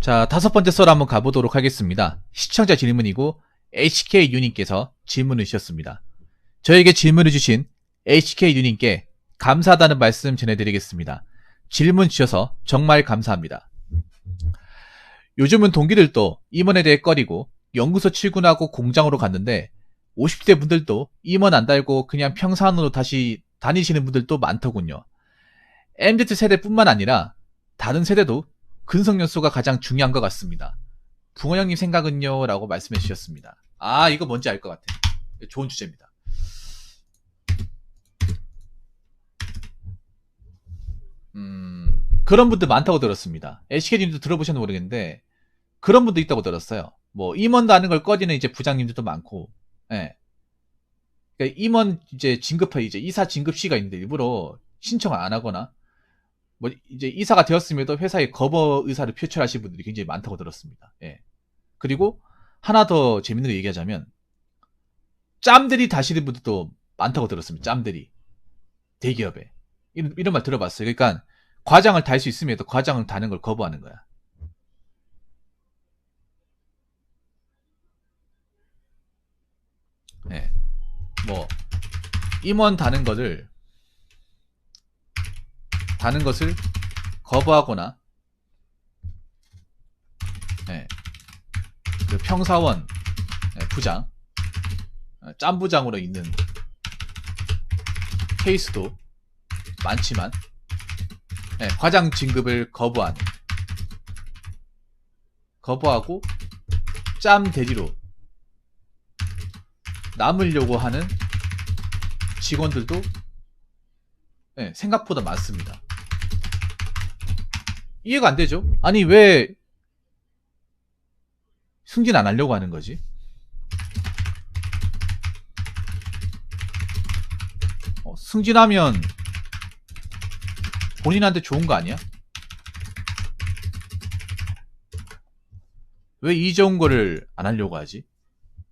자, 5번째 썰 한번 가보도록 하겠습니다. 시청자 질문이고 HK유님께서 질문을 주셨습니다. 저에게 질문을 주신 HK유님께 감사하다는 말씀 전해드리겠습니다. 질문 주셔서 정말 감사합니다. 요즘은 동기들도 임원에 대해 꺼리고 연구소 출근하고 공장으로 갔는데 50대 분들도 임원 안 달고 그냥 평산으로 다시 다니시는 분들도 많더군요. MZ세대뿐만 아니라 다른 세대도 근속연수가 가장 중요한 것 같습니다. 붕어 형님 생각은요? 라고 말씀해 주셨습니다. 아, 이거 뭔지 알 것 같아요. 좋은 주제입니다. 그런 분들 많다고 들었습니다. LCK님도 들어보셨는지 모르겠는데 그런 분도 있다고 들었어요. 뭐 임원도 하는 걸 꺼리는 이제 부장님들도 많고, 예. 그러니까 임원 이제 진급할 이제 이사 진급시가 있는데 일부러 신청을 안 하거나 뭐 이제 이사가 되었음에도 회사에 거부 의사를 표출하시는 분들이 굉장히 많다고 들었습니다. 예. 그리고 하나 더 재밌는 거 얘기하자면 짬들이 다시는 분들도 많다고 들었습니다. 짬들이 대기업에 이런 말 들어봤어요. 그러니까 과장을 달 수 있음에도 과장을 다는 걸 거부하는 거야. 예. 뭐 임원 다는 것을 거부하거나, 예. 그 평사원 부장, 짬부장으로 있는 케이스도 많지만, 예, 과장 진급을 거부하고 짬 대리로 남으려고 하는 직원들도, 예, 생각보다 많습니다. 이해가 안 되죠? 아니 왜 승진 안 하려고 하는 거지? 승진하면 본인한테 좋은 거 아니야? 왜 이 좋은 거를 안 하려고 하지?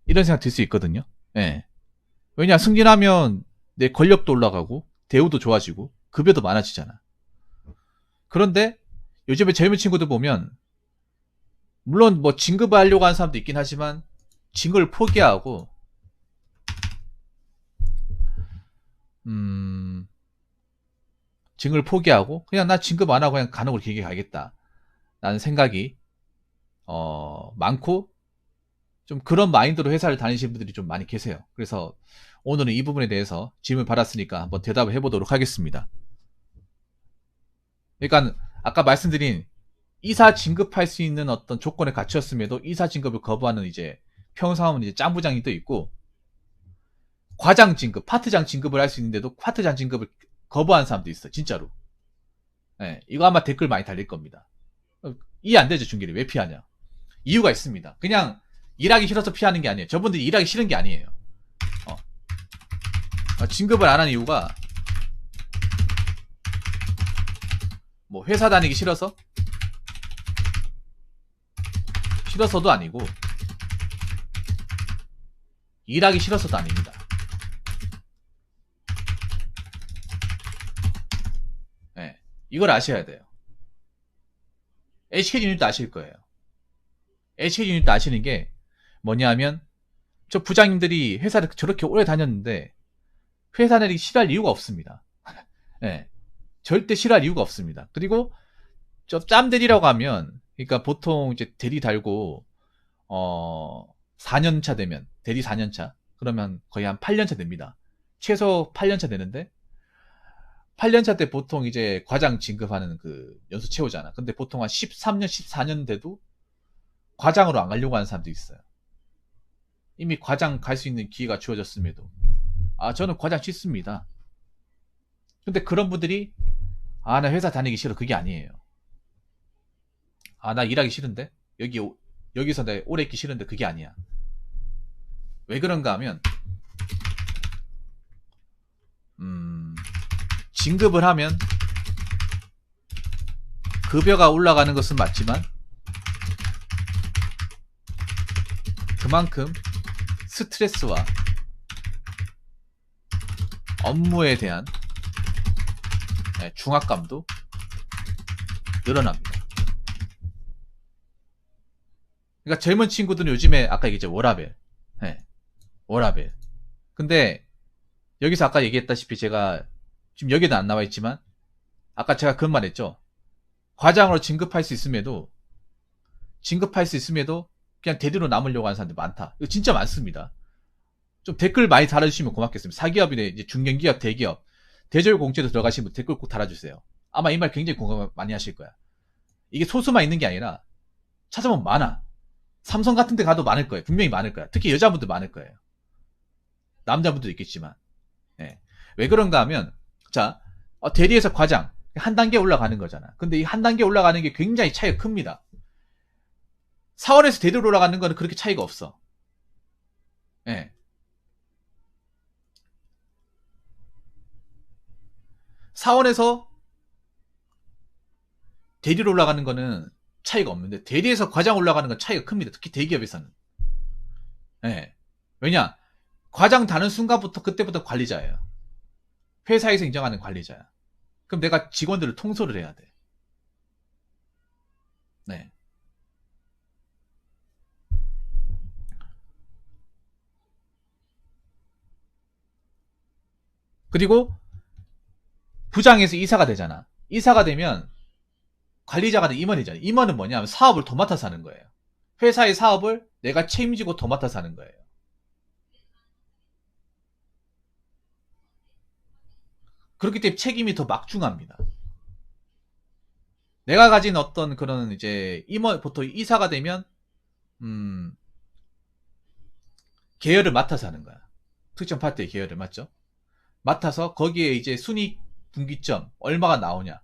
이런 생각 들 수 있거든요. 예. 왜냐, 승진하면 내 권력도 올라가고 대우도 좋아지고 급여도 많아지잖아. 그런데 요즘에 젊은 친구들 보면 물론 뭐 진급을 하려고 하는 사람도 있긴 하지만 진급을 포기하고 그냥 나 진급 안 하고 그냥 가는 걸 길게 가겠다 라는 생각이 많고, 좀 그런 마인드로 회사를 다니시는 분들이 좀 많이 계세요. 그래서 오늘은 이 부분에 대해서 질문 받았으니까 한번 대답을 해보도록 하겠습니다. 그러니까 아까 말씀드린 이사 진급할 수 있는 어떤 조건에 갖췄음에도 이사 진급을 거부하는 이제 평사원 이제 짱부장이 또 있고, 과장 진급, 파트장 진급을 할 수 있는데도 파트장 진급을 거부하는 사람도 있어, 진짜로. 예, 이거 아마 댓글 많이 달릴 겁니다. 이해 안 되죠, 중길이 왜 피하냐? 이유가 있습니다. 그냥 일하기 싫어서 피하는 게 아니에요. 저분들이 일하기 싫은 게 아니에요. 진급을 안 하는 이유가 뭐 회사 다니기 싫어서도 아니고 일하기 싫어서도 아닙니다. 네, 이걸 아셔야 돼요. HK유닛도 아실 거예요. HK유닛도 아시는 게 뭐냐 하면 저 부장님들이 회사를 저렇게 오래 다녔는데 회사 내리기 싫어할 이유가 없습니다. 네, 절대 싫어할 이유가 없습니다. 그리고 저 짬대리라고 하면, 그러니까 보통 이제 대리 달고 4년차 되면, 대리 4년차 그러면 거의 한 8년차 됩니다. 최소 8년차 되는데 8년차 때 보통 이제 과장 진급하는 그 연수 채우잖아. 근데 보통 한 13년 14년 돼도 과장으로 안 가려고 하는 사람도 있어요. 이미 과장 갈 수 있는 기회가 주어졌음에도 저는 과장 싫습니다. 근데 그런 분들이 나 회사 다니기 싫어, 그게 아니에요. 나 일하기 싫은데 여기서 내 오래 있기 싫은데, 그게 아니야. 왜 그런가 하면 진급을 하면 급여가 올라가는 것은 맞지만 그만큼 스트레스와 업무에 대한 중압감도 늘어납니다. 그러니까 젊은 친구들은 요즘에 아까 얘기했죠. 워라밸. 네. 워라밸. 근데 여기서 아까 얘기했다시피 제가 지금 여기도 안 나와 있지만 아까 제가 그런 말 했죠. 과장으로 진급할 수 있음에도 그냥 대리로 남으려고 하는 사람들 많다. 이거 진짜 많습니다. 좀 댓글 많이 달아주시면 고맙겠습니다. 사기업이나 이제 중견기업, 대기업, 대졸 공채로 들어가시면 댓글 꼭 달아주세요. 아마 이 말 굉장히 공감 많이 하실 거야. 이게 소수만 있는 게 아니라 찾아보면 많아. 삼성 같은 데 가도 많을 거예요. 분명히 많을 거야. 특히 여자분들 많을 거예요. 남자분들도 있겠지만. 예. 왜 그런가 하면, 자, 대리에서 과장, 한 단계 올라가는 거잖아. 근데 이 한 단계 올라가는 게 굉장히 차이가 큽니다. 사원에서 대리로 올라가는 거는 그렇게 차이가 없어. 예. 사원에서 대리로 올라가는 거는 차이가 없는데, 대리에서 과장 올라가는 건 차이가 큽니다. 특히 대기업에서는. 예. 왜냐? 과장 다는 순간부터 그때부터 관리자예요. 회사에서 인정하는 관리자야. 그럼 내가 직원들을 통솔을 해야 돼. 네. 그리고 부장에서 이사가 되잖아. 이사가 되면 관리자가 된 임원이잖아. 임원은 뭐냐면 사업을 도맡아서 하는 거예요. 회사의 사업을 내가 책임지고 도맡아서 하는 거예요. 그렇기 때문에 책임이 더 막중합니다. 내가 가진 어떤 그런 이제 임원, 보통 이사가 되면 계열을 맡아서 하는 거야. 특정 파트의 계열을 맡죠. 맡아서 거기에 이제 순위 분기점 얼마가 나오냐,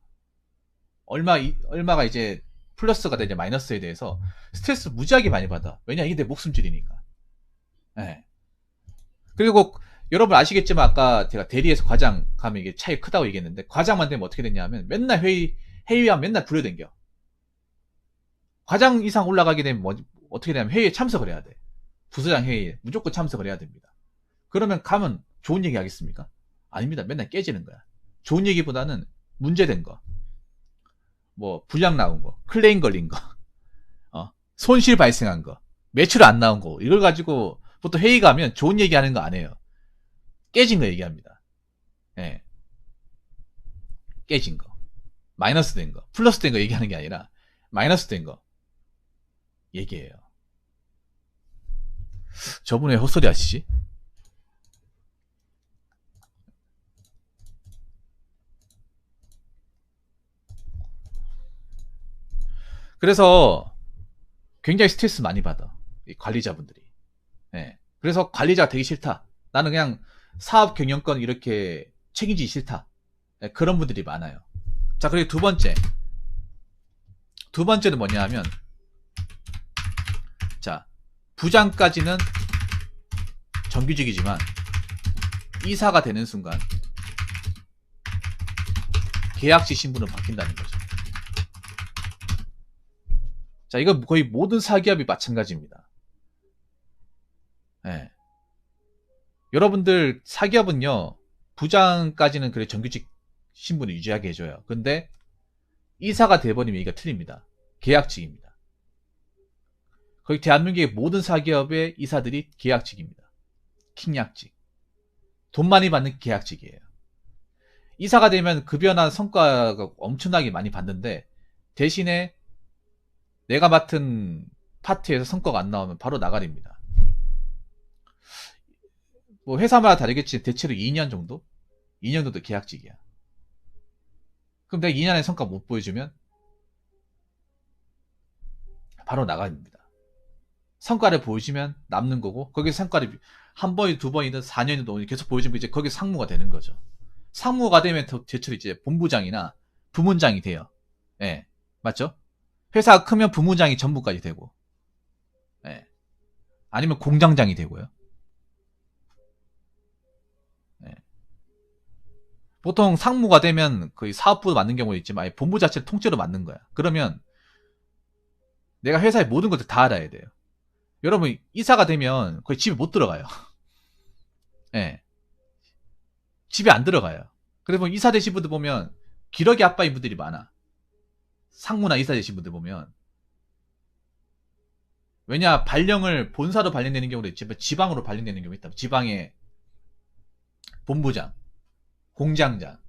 얼마가 이제 플러스가 되냐 마이너스에 대해서 스트레스 무지하게 많이 받아. 왜냐, 이게 내 목숨줄이니까. 네. 그리고 여러분 아시겠지만 아까 제가 대리에서 과장 가면 이게 차이 크다고 얘기했는데, 과장만 되면 어떻게 되냐 하면 맨날 회의하면 맨날 불려댕겨. 과장 이상 올라가게 되면 어떻게 되냐면 회의에 참석을 해야 돼. 부서장 회의에 무조건 참석을 해야 됩니다. 그러면 가면 좋은 얘기 하겠습니까? 아닙니다. 맨날 깨지는 거야. 좋은 얘기보다는 문제된 거, 뭐 불량 나온 거, 클레임 걸린 거, 손실 발생한 거, 매출 안 나온 거, 이걸 가지고 보통 회의 가면 좋은 얘기 하는 거 안 해요. 깨진 거 얘기합니다. 예. 깨진 거, 마이너스 된 거, 플러스 된 거 얘기하는 게 아니라 마이너스 된 거 얘기해요. 저분 왜 헛소리 하시지? 그래서 굉장히 스트레스 많이 받아, 이 관리자분들이. 예. 그래서 관리자가 되기 싫다. 나는 그냥 사업 경영권 이렇게 책임지기 싫다. 예, 그런 분들이 많아요. 자, 그리고 두 번째는 뭐냐 하면, 자, 부장까지는 정규직이지만 이사가 되는 순간 계약직 신분으로 바뀐다는 거죠. 자, 이거 거의 모든 사기업이 마찬가지입니다. 예. 여러분들 사기업은요, 부장까지는 그래 정규직 신분을 유지하게 해줘요. 근데 이사가 돼버리면 이게 틀립니다. 계약직입니다. 거의 대한민국의 모든 사기업의 이사들이 계약직입니다. 킹약직. 돈 많이 받는 계약직이에요. 이사가 되면 급여나 성과가 엄청나게 많이 받는데, 대신에 내가 맡은 파트에서 성과가 안 나오면 바로 나가립니다. 뭐 회사마다 다르겠지. 대체로 2년 정도? 2년 정도 계약직이야. 그럼 내가 2년의 성과 못 보여주면 바로 나갑니다. 성과를 보여주면 남는 거고, 거기서 성과를 한 번이든 두 번이든 4년이든 계속 보여주면 이제 거기 상무가 되는 거죠. 상무가 되면 대체로 이제 본부장이나 부문장이 돼요. 예, 맞죠? 회사가 크면 부문장이 전부까지 되고, 예, 아니면 공장장이 되고요. 예. 보통 상무가 되면 거의 사업부 맡는 경우도 있지만 아예 본부 자체를 통째로 맡는 거야. 그러면 내가 회사의 모든 것들 다 알아야 돼요. 여러분 이사가 되면 거의 집에 못 들어가요. 예. 집에 안 들어가요. 그래서 이사 되신 분들 보면 기러기 아빠인 분들이 많아. 상무나 이사 되신 분들 보면. 왜냐, 발령을 본사로 발령되는 경우도 있지만 지방으로 발령되는 경우가 있다. 지방의 본부장, 공장장,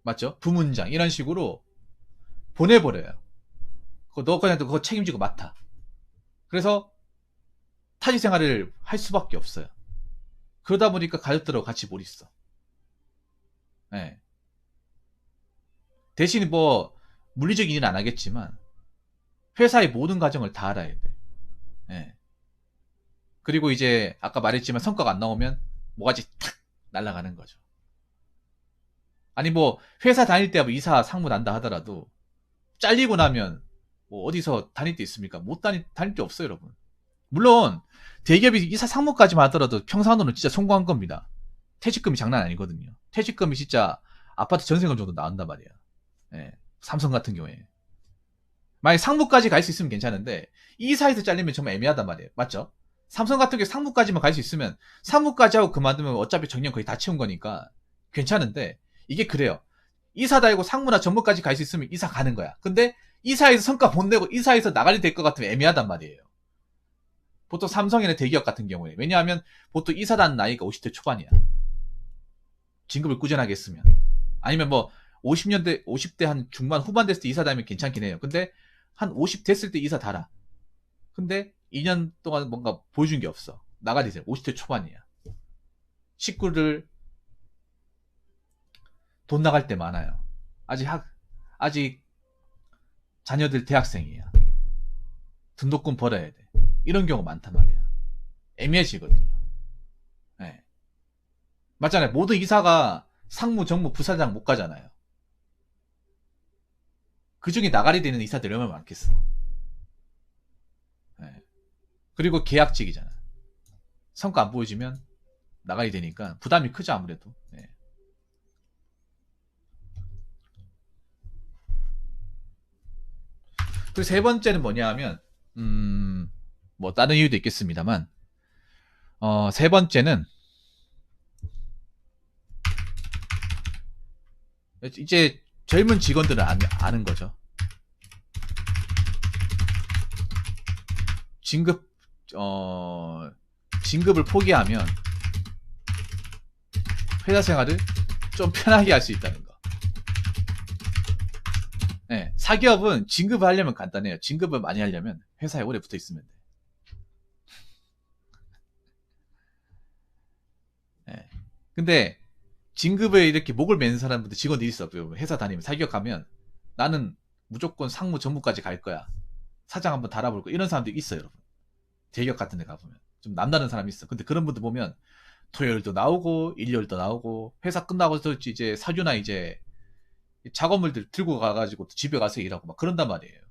맞죠? 부문장 이런 식으로 보내버려요. 너 그냥 그거 책임지고 맡아. 그래서 타지 생활을 할 수밖에 없어요. 그러다 보니까 가족들하고 같이 못 있어. 네. 대신 뭐 물리적인 일은 안 하겠지만 회사의 모든 과정을 다 알아야 돼. 네. 그리고 이제 아까 말했지만 성과가 안 나오면 뭐가지 탁 날아가는 거죠. 아니 뭐 회사 다닐 때 뭐 이사 상무 난다 하더라도 잘리고 나면 뭐 어디서 다닐 때 있습니까? 못 다닐 때 없어요, 여러분. 물론 대기업이 이사 상무까지만 하더라도 평산도는 진짜 성공한 겁니다. 퇴직금이 장난 아니거든요. 퇴직금이 진짜 아파트 전세금 정도 나온단 말이에요. 예, 삼성 같은 경우에. 만약에 상무까지 갈 수 있으면 괜찮은데 이사에서 잘리면 정말 애매하단 말이에요. 맞죠? 삼성 같은 경우에 상무까지만 갈 수 있으면 상무까지 하고 그만두면 어차피 정년 거의 다 채운 거니까 괜찮은데 이게 그래요. 이사 달고 상무나 전무까지 갈 수 있으면 이사 가는 거야. 근데 이사에서 성과 못 내고 이사에서 나가리 될 것 같으면 애매하단 말이에요. 보통 삼성이나 대기업 같은 경우에. 왜냐하면 보통 이사단 나이가 50대 초반이야. 진급을 꾸준하게 했으면. 아니면 뭐 50대 한 중반 후반 됐을 때 이사 다니면 괜찮긴 해요. 근데 한 50 됐을 때 이사 달아. 근데 2년 동안 뭔가 보여준 게 없어. 나가리 돼. 50대 초반이야. 식구들 돈 나갈 때 많아요. 아직 자녀들 대학생이에요. 등록금 벌어야 돼. 이런 경우 많단 말이야. 애매해지거든요. 네. 맞잖아요. 모든 이사가 상무, 정무, 부사장 못 가잖아요. 그 중에 나가리 되는 이사들이 얼마나 많겠어. 네. 그리고 계약직이잖아. 성과 안 보여주면 나가리 되니까 부담이 크죠, 아무래도. 네. 그리고 세 번째는 뭐냐 하면, 뭐, 다른 이유도 있겠습니다만, 세 번째는, 이제 젊은 직원들은 아는 거죠. 진급을 포기하면 회사 생활을 좀 편하게 할 수 있다는 거. 네, 사기업은 진급을 하려면 간단해요. 진급을 많이 하려면 회사에 오래 붙어 있으면 돼. 네. 근데 진급에 이렇게 목을 매는 사람들 직원들이 있어. 회사 다니면 사기업 가면 나는 무조건 상무 전무까지 갈 거야. 사장 한번 달아볼 거야. 이런 사람들이 있어요, 여러분. 대기업 같은 데 가보면 좀 남다른 사람이 있어. 근데 그런 분들 보면 토요일도 나오고 일요일도 나오고 회사 끝나고서 이제 사주나 이제 작업물들 들고 가가지고 집에 가서 일하고 막 그런단 말이에요.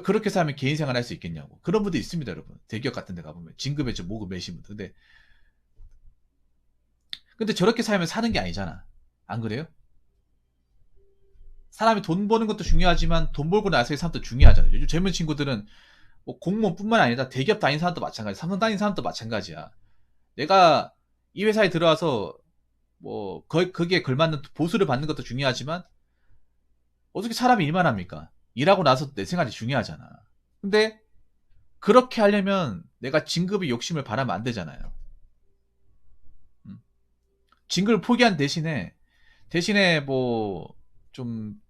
그렇게 살면 개인 생활 할 수 있겠냐고. 그런 분들 있습니다, 여러분. 대기업 같은 데 가보면 진급에 좀 목을 매신 분들. 근데 저렇게 살면 사는 게 아니잖아. 안 그래요? 사람이 돈 버는 것도 중요하지만 돈 벌고 나서의 삶도 중요하잖아요. 요즘 젊은 친구들은 뭐 공무원뿐만 아니라 대기업 다닌 사람도 마찬가지, 삼성 다닌 사람도 마찬가지야. 내가 이 회사에 들어와서 뭐 거기에 걸맞는 보수를 받는 것도 중요하지만 어떻게 사람이 일만 합니까? 일하고 나서 내 생활이 중요하잖아. 근데 그렇게 하려면 내가 진급의 욕심을 바라면 안 되잖아요. 진급을 포기한 대신에 뭐 좀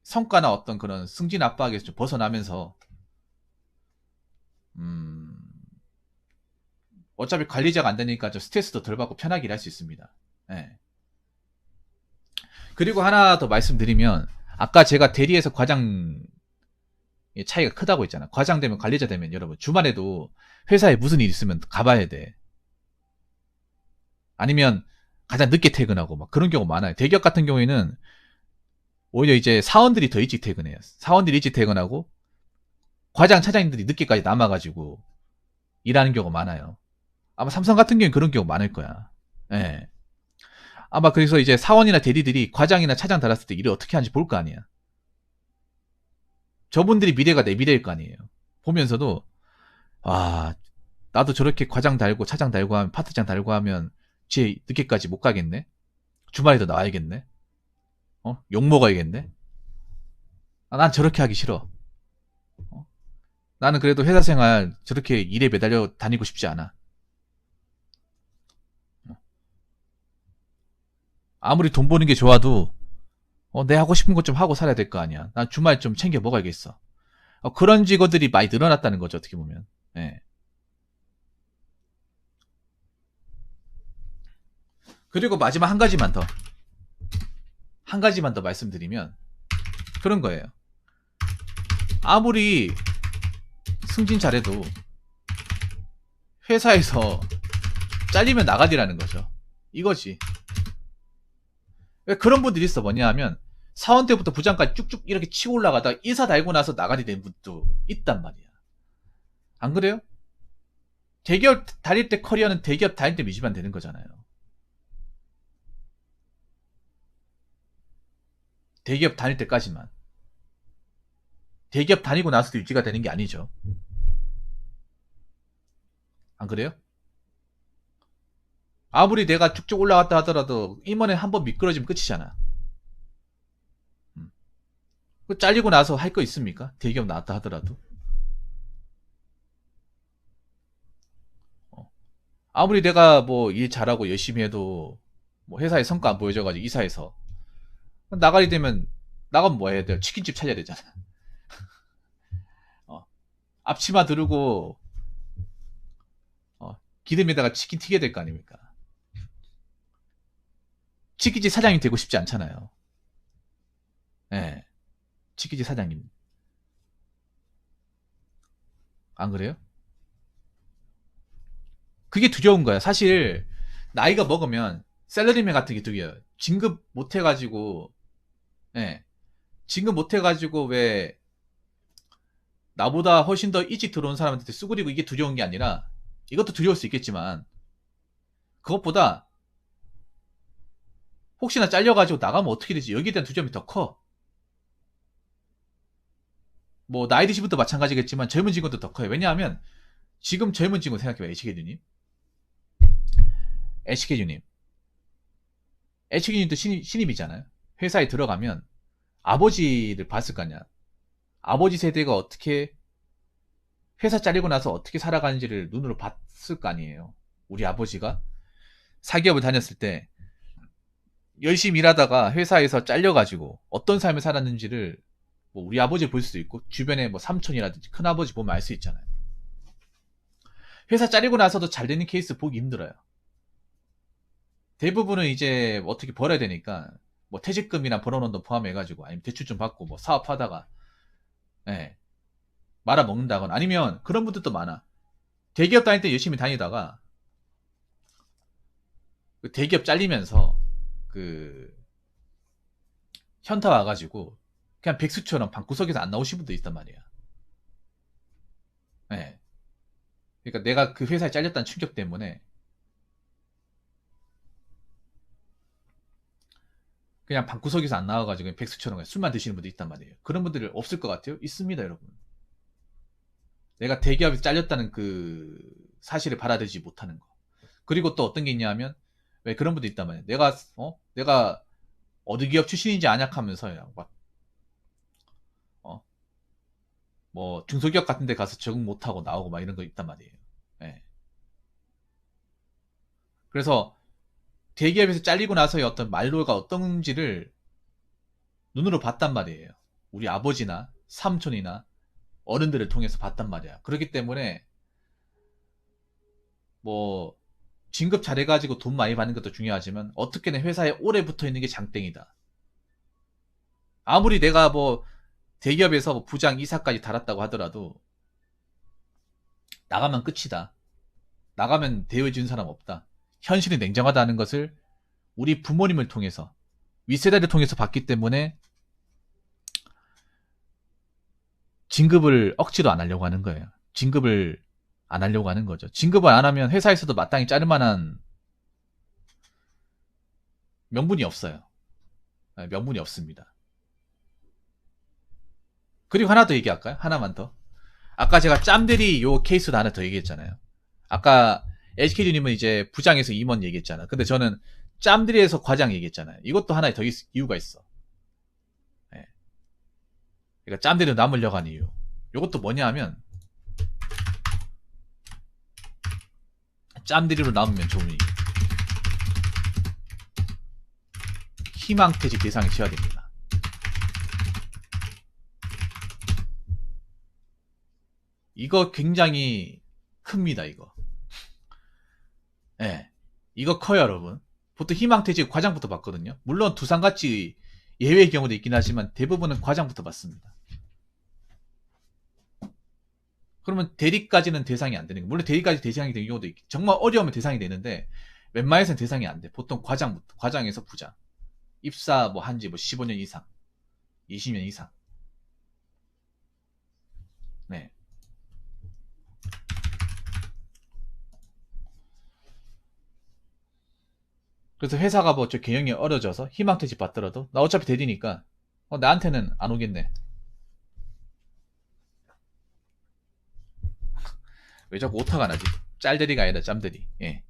성과나 어떤 그런 승진 압박에서 좀 벗어나면서 어차피 관리자가 안 되니까 좀 스트레스도 덜 받고 편하게 일할 수 있습니다. 네. 그리고 하나 더 말씀드리면 아까 제가 대리에서 과장 차이가 크다고 했잖아. 과장 되면 관리자 되면 여러분 주말에도 회사에 무슨 일 있으면 가봐야 돼. 아니면 가장 늦게 퇴근하고 막 그런 경우 많아요. 대기업 같은 경우에는 오히려 이제 사원들이 더 일찍 퇴근해요. 사원들이 일찍 퇴근하고 과장 차장님들이 늦게까지 남아가지고 일하는 경우가 많아요. 아마 삼성 같은 경우는 그런 경우 많을 거야. 예. 아마 그래서 이제 사원이나 대리들이 과장이나 차장 달았을 때 일을 어떻게 하는지 볼 거 아니야. 저분들이 미래가 내 미래일 거 아니에요. 보면서도 아 나도 저렇게 과장 달고 차장 달고 하면 파트장 달고 하면 쟤 늦게까지 못 가겠네. 주말에도 나와야겠네. 욕 먹어야겠네. 난 저렇게 하기 싫어. 나는 그래도 회사 생활 저렇게 일에 매달려 다니고 싶지 않아. 아무리 돈 버는 게 좋아도 내 하고 싶은 것 좀 하고 살아야 될 거 아니야. 난 주말 좀 챙겨 먹어야겠어. 그런 직원들이 많이 늘어났다는 거죠, 어떻게 보면. 예. 그리고 마지막 한 가지만 더 말씀드리면 그런 거예요. 아무리 승진 잘해도 회사에서 잘리면 나가리라는 거죠. 이거지. 왜 그런 분들이 있어. 뭐냐 하면 사원 때부터 부장까지 쭉쭉 이렇게 치고 올라가다가 이사 달고 나서 나가리 된 분도 있단 말이야. 안 그래요? 대기업 다닐 때 커리어는 대기업 다닐 때 유지만 되는 거잖아요. 대기업 다닐 때까지만. 대기업 다니고 나서도 유지가 되는 게 아니죠. 안 그래요? 아무리 내가 쭉쭉 올라갔다 하더라도 임원에 한번 미끄러지면 끝이잖아. 잘리고 나서 할 거 있습니까? 대기업 나왔다 하더라도. 아무리 내가 뭐 일 잘하고 열심히 해도 뭐 회사에 성과 안 보여줘가지고 이사해서 나가리 되면 나가면 뭐 해야 돼요? 치킨집 차려야 되잖아. 앞치마 두르고 기름에다가 치킨 튀겨야 될 거 아닙니까? 치킨집 사장님 되고 싶지 않잖아요. 예. 치킨집 사장님. 안 그래요? 그게 두려운 거야. 사실 나이가 먹으면 샐러리맨 같은 게 두려워요. 진급 못 해가지고 예. 진급 못 해가지고 왜 나보다 훨씬 더 일찍 들어온 사람한테 쑤그리고 이게 두려운 게 아니라 이것도 두려울 수 있겠지만 그것보다 혹시나 잘려가지고 나가면 어떻게 되지? 여기에 대한 두려움이 더 커. 뭐 나이 드신 분도 마찬가지겠지만 젊은 직원도 더 커요. 왜냐하면 지금 젊은 직원 생각해봐요. HK주님. HK주님. HK주님도 신입이잖아요. 회사에 들어가면 아버지를 봤을 거 아니야. 아버지 세대가 어떻게 회사 잘리고 나서 어떻게 살아가는지를 눈으로 봤을 거 아니에요. 우리 아버지가 사기업을 다녔을 때 열심히 일하다가 회사에서 잘려가지고 어떤 삶을 살았는지를 뭐 우리 아버지 볼 수도 있고 주변에 뭐 삼촌이라든지 큰아버지 보면 알 수 있잖아요. 회사 잘리고 나서도 잘 되는 케이스 보기 힘들어요. 대부분은 이제 어떻게 벌어야 되니까 뭐 퇴직금이나 벌어놓은 돈 포함해가지고 아니면 대출 좀 받고 뭐 사업하다가 예, 말아먹는다거나 아니면 그런 분들도 많아. 대기업 다닐 때 열심히 다니다가 그 대기업 잘리면서 그 현타 와가지고 그냥 백수처럼 방구석에서 안 나오신 분도 있단 말이야. 예. 그러니까 내가 그 회사에 잘렸다는 충격 때문에 그냥 방구석에서 안 나와가지고 그냥 백수처럼 그냥 술만 드시는 분도 있단 말이에요. 그런 분들 없을 것 같아요? 있습니다, 여러분. 내가 대기업에서 잘렸다는 그 사실을 받아들이지 못하는 거. 그리고 또 어떤 게 있냐 하면 왜 그런 분도 있단 말이에요. 내가 어느 기업 출신인지 안약하면서 막 뭐 중소기업 같은 데 가서 적응 못하고 나오고 막 이런 거 있단 말이에요. 예. 그래서 대기업에서 잘리고 나서의 어떤 말로가 어떤지를 눈으로 봤단 말이에요. 우리 아버지나 삼촌이나 어른들을 통해서 봤단 말이야. 그렇기 때문에 뭐 진급 잘해가지고 돈 많이 받는 것도 중요하지만 어떻게든 회사에 오래 붙어 있는 게 장땡이다. 아무리 내가 뭐 대기업에서 뭐 부장 이사까지 달았다고 하더라도 나가면 끝이다. 나가면 대우해주는 사람 없다. 현실이 냉정하다는 것을 우리 부모님을 통해서 윗세대를 통해서 봤기 때문에 진급을 억지로 안 하려고 하는 거예요. 진급을 안 하려고 하는 거죠. 진급을 안 하면 회사에서도 마땅히 자를 만한 명분이 없어요. 명분이 없습니다. 그리고 하나 더 얘기할까요? 하나만 더. 아까 제가 짬들이 요 케이스도 하나 더 얘기했잖아요. 아까 HK주님은 이제 부장에서 임원 얘기했잖아. 근데 저는 짬들이에서 과장 얘기했잖아요. 이것도 하나의 더 이유가 있어. 네. 그러니까 짬들이로 남으려고 하는 이유. 요것도 뭐냐 하면, 짬들이로 남으면 좋은 이유. 희망퇴직 대상에 쳐야 됩니다. 이거 굉장히 큽니다, 이거. 예. 네, 이거 커요, 여러분. 보통 희망퇴직 과장부터 받거든요. 물론 두산같이 예외의 경우도 있긴 하지만 대부분은 과장부터 받습니다. 그러면 대리까지는 대상이 안 되는 거예요. 물론 대리까지 대상이 되는 경우도 있고 정말 어려우면 대상이 되는데 웬만해서는 대상이 안 돼. 보통 과장부터, 과장에서 부장. 입사 뭐 한지 뭐 15년 이상, 20년 이상. 네. 그래서 회사가 뭐 저 경영이 어려져서 희망퇴직 받더라도 나 어차피 대리니까 나한테는 안 오겠네. 왜 자꾸 오타가 나지? 짤대리가 아니라 짬대리. 예.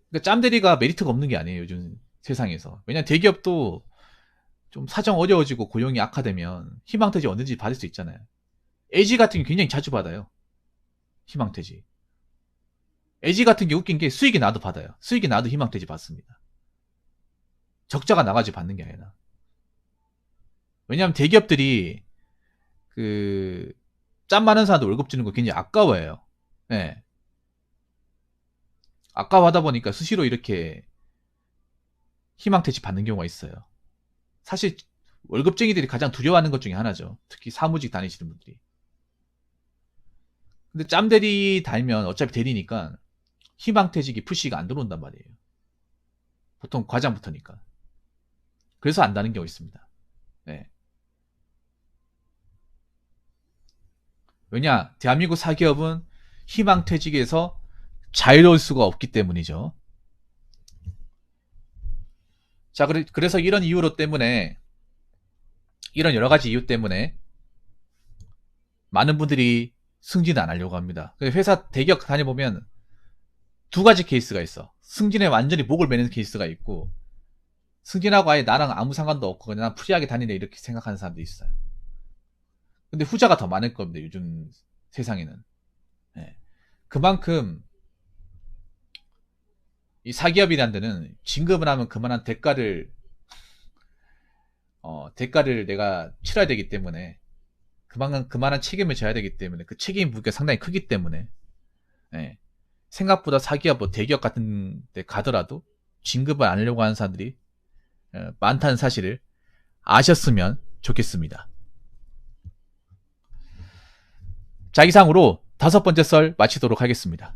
그러니까 짬대리가 메리트가 없는 게 아니에요, 요즘 세상에서. 왜냐면 대기업도 좀 사정 어려워지고 고용이 악화되면 희망퇴직 언제든지 받을 수 있잖아요. LG 같은 게 굉장히 자주 받아요. 희망퇴직. LG 같은 게 웃긴 게 수익이 나도 받아요. 수익이 나도 희망퇴직 받습니다. 적자가 나가지고 받는 게 아니라. 왜냐하면 대기업들이 짬 많은 사람한테 월급 주는 거 굉장히 아까워해요. 네. 아까워하다 보니까 수시로 이렇게 희망퇴직 받는 경우가 있어요. 사실 월급쟁이들이 가장 두려워하는 것 중에 하나죠. 특히 사무직 다니시는 분들이. 근데 짬대리 달면 어차피 대리니까 희망퇴직이 푸시가 안 들어온단 말이에요. 보통 과장부터니까. 그래서 안다는 경우 있습니다. 네. 왜냐? 대한민국 사기업은 희망퇴직에서 자유로울 수가 없기 때문이죠. 자, 그래서 이런 이유로 때문에, 이런 여러 가지 이유 때문에 많은 분들이 승진 안 하려고 합니다. 회사 대기업 다녀보면 두 가지 케이스가 있어. 승진에 완전히 목을 매는 케이스가 있고, 승진하고 아예 나랑 아무 상관도 없고 그냥 프리하게 다니네 이렇게 생각하는 사람도 있어요. 근데 후자가 더 많을 겁니다, 요즘 세상에는. 네. 그만큼 이 사기업이라는 데는 진급을 하면 그만한 대가를 내가 치러야 되기 때문에, 그만한 책임을 져야 되기 때문에, 그 책임 무게가 상당히 크기 때문에, 네. 생각보다 사기업 뭐 대기업 같은 데 가더라도 진급을 안 하려고 하는 사람들이 많다는 사실을 아셨으면 좋겠습니다. 자, 이상으로 5번째 썰 마치도록 하겠습니다.